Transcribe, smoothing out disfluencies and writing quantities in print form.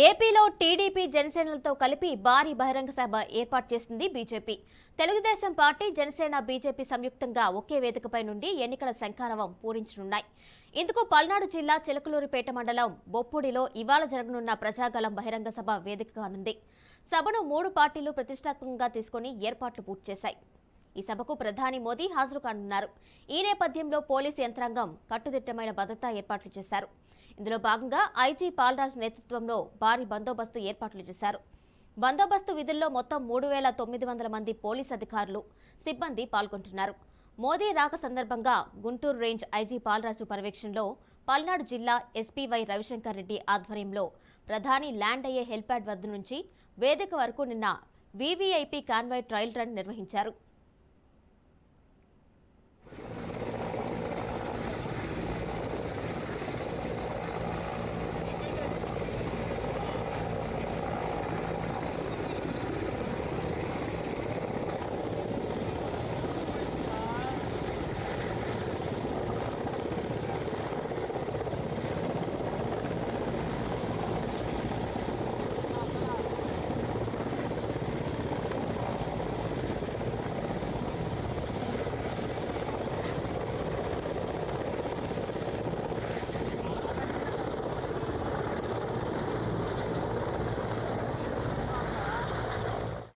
ఏపీలో టీడీపీ జనసేనలతో కలిపి భారీ బహిరంగ సభ ఏర్పాటు చేసింది BJP. Telugu Desam party, Janasena, BJP సంయుక్తంగా ఒకే వేదికపై నుండి ఎన్నికల శంఖారావం పూరించనున్నాయి. ఇందుకు పల్నాడు జిల్లా చిలకలూరిపేట మండలం బొప్పుడిలో ఇవాళ జరగనున్న ప్రజాగళం బహిరంగ సభ వేదిక కానుంది. సభను 3 పార్టీలు ప్రతిష్టాత్మకంగా తీసుకుని ఏర్పాట్లు పూర్తి చేశాయి. ఈ సభకు ప్రధాని మోదీ హాజరు కానున్నారు. ఈ నేపథ్యంలో పోలీసు యంత్రాంగం కట్టుదిట్టమైన భద్రతా ఏర్పాట్లు చేశారు. ఇందులో భాగంగా ఐజీ పాల్రాజ్ నేతృత్వంలో భారీ బందోబస్తు ఏర్పాట్లు చేశారు. బందోబస్తు విధుల్లో మొత్తం 3,900 మంది పోలీస్ అధికారులు, సిబ్బంది పాల్గొంటున్నారు. మోదీ రాక సందర్భంగా గుంటూరు రేంజ్ ఐజీ పాల్రాజు పర్యవేక్షణలో పల్నాడు జిల్లా ఎస్పీ వై రవిశంకర్ రెడ్డి ఆధ్వర్యంలో ప్రధాని ల్యాండ్ అయ్యే హెలిప్యాడ్ వద్ద నుంచి వేదిక వరకు నిన్న వీవీఐపీ కాన్వాయ్ ట్రయల్ రన్ నిర్వహించారు.